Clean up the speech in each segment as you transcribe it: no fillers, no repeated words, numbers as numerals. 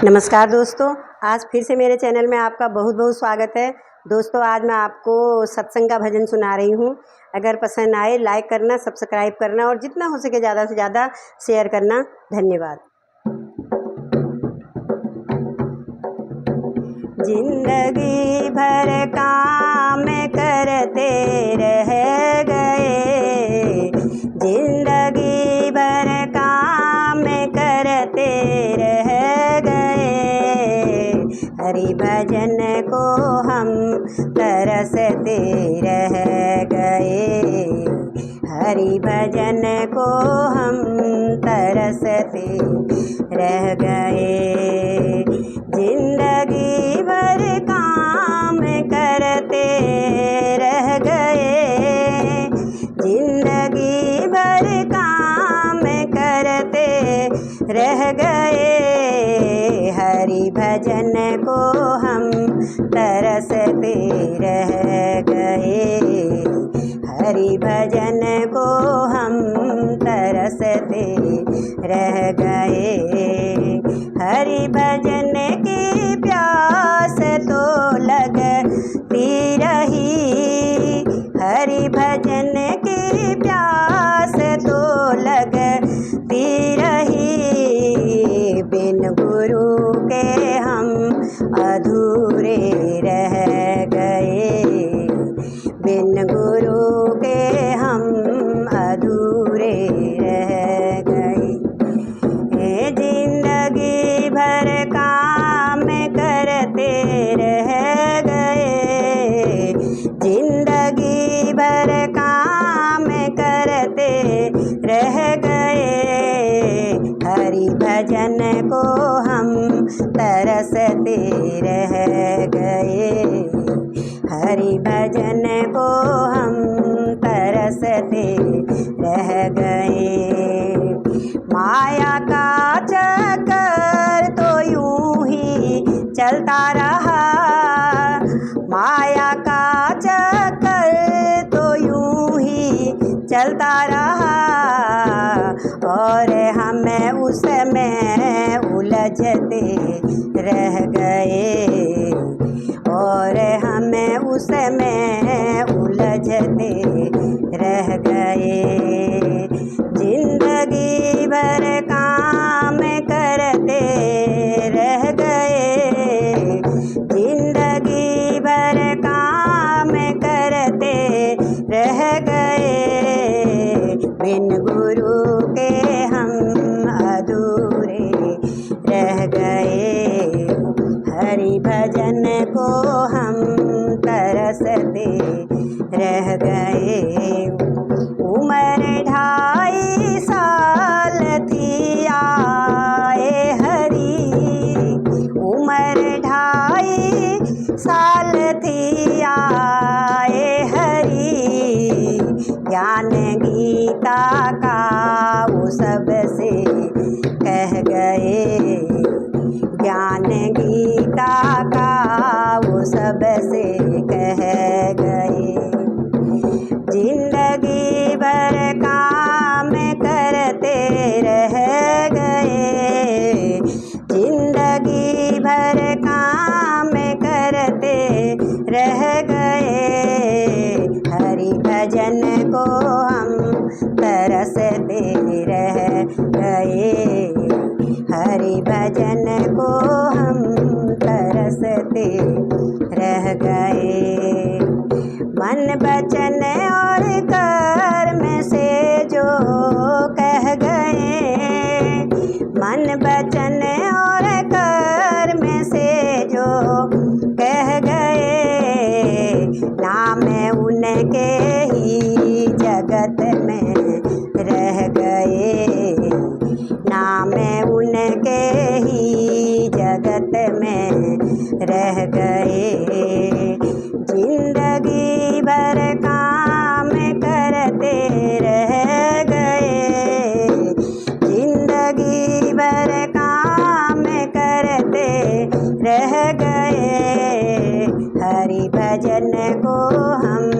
नमस्कार दोस्तों, आज फिर से मेरे चैनल में आपका बहुत बहुत स्वागत है। दोस्तों, आज मैं आपको सत्संग का भजन सुना रही हूँ। अगर पसंद आए लाइक करना, सब्सक्राइब करना और जितना हो सके ज़्यादा से ज़्यादा शेयर करना। धन्यवाद। जिंदगी भर काम करते रह गए, जिंदगी भर काम करते रह गए, हरि भजन को हम तरसते रह गए, हरि भजन को हम तरसते रह गए। जिंदगी भर काम करते रह गए, जिंदगी भर काम करते रह गए, हरि भजन को हम तरसते रह गए, हरि भजन को हम तरसते रह गए। हरि भजन की प्यास तो लगती रही, हरि भजन की प्यास तो लगती रही, बिन गुरु के हम अधूरे रह गए, बिन गुरु के हम अधूरे रह गए। जिंदगी भर काम करते रह गए, जिंदगी भर काम करते रह गए, हरि भजन को हम तरसते रह गए, हरि भजन को हम तरसते रह गए। माया का चक्कर तो यूं ही चलता रहा, माया का चक्कर तो यूं ही चलता रहा, और हमें उसमें उलझते रह गए, और हमें उसमें उलझते रह गए। जिंदगी भर काम करते रह गए, जिंदगी भर काम करते रह गए, बिन गुरु के हम अधूरे रह गए, हरि भजन को हम तरसते रह गए। उम्र 2.5 साल थी आए हरि, उम्र 2.5 साल थी आए हरि, ज्ञान गीता का वो सबसे कह गए, ज्ञान गीता का वो सबसे कह गए। जिंदगी भर काम करते रह गए, जिंदगी भर काम करते रह गए, हरि भजन को हम तरसते रह गए, हरि भजन को हम तरसते रह गए। मन वचन और कर्म से जो कह गए, मन वचन और कर्म से जो कह गए, नाम उनके ही जगत में रह गए, नाम उनके ही जगत में रह गए। जिंदगी भर काम करते रह गए, जिंदगी भर काम करते रह गए, हरि भजन को हम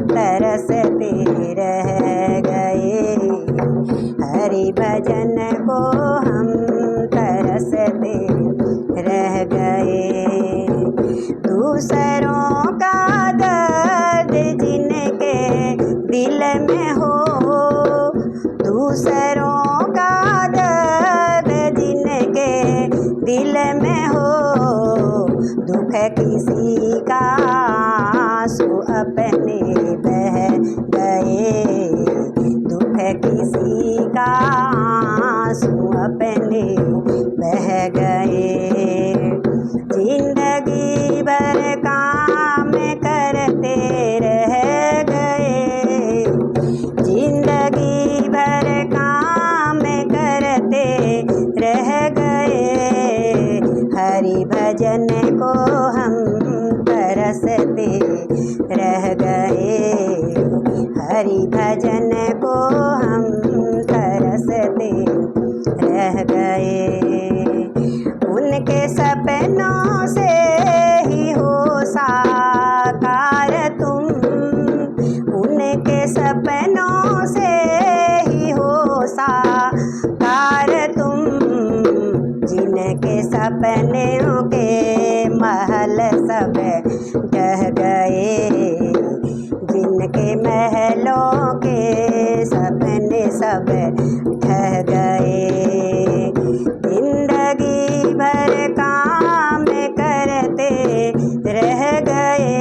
तरसते रह गए, हरि भजन को हम तरसते दूसरों का दर्द जिनके दिल में हो, दूसरों का दर्द जिनके दिल में हो, दुख किसी का आंसू अपने बह गए, दुख किसी का आंसू अपने बह गए। जिंदगी भर काम करते रह गए, जिंदगी भर काम करते रह गए। हरि भजन को हम तरसते रह गए, हरि भजन को हम तरसते रह गए। उनके सपनों से ही हो साकार तुम, उनके सपनों से ही हो साकार तुम, जिनके सपनों के महल सब ढह गए, जिनके महलों के सपने सब ढह गए। जिंदगी भर काम करते रह गए,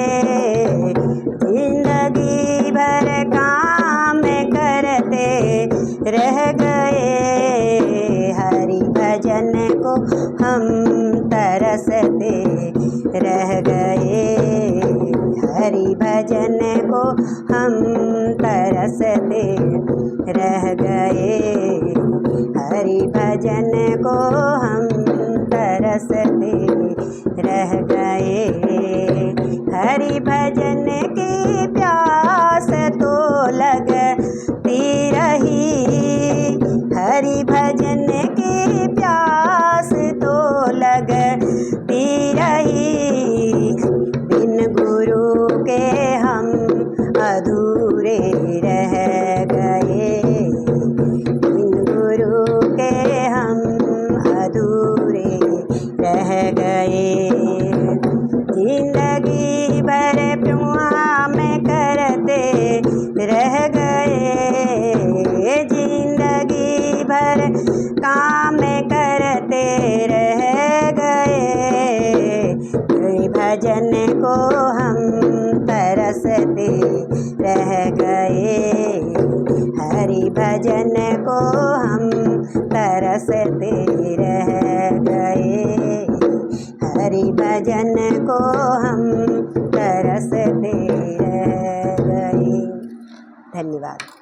जिंदगी भर काम करते रह गए। हरि भजन को हम तरसते रह गए, हरि भजन को हम तरसते रह गए, हरि भजन को हम तरसते रह गए। हरि भजन की प्यास तो लगती रही, हरि भजन की प्यास तो लगती रही। बिन गुरु के हम अधूरे रह गए, बिन गुरु के हम अधूरे रह गए। जिंदगी भर प्याम करते रह गए, जिंदगी भर काम करते रह गए। भजन को हम तरसते रह गए, हरि भजन को हम तरसते रह गए, हरि भजन को हम तरसते रह गए। धन्यवाद।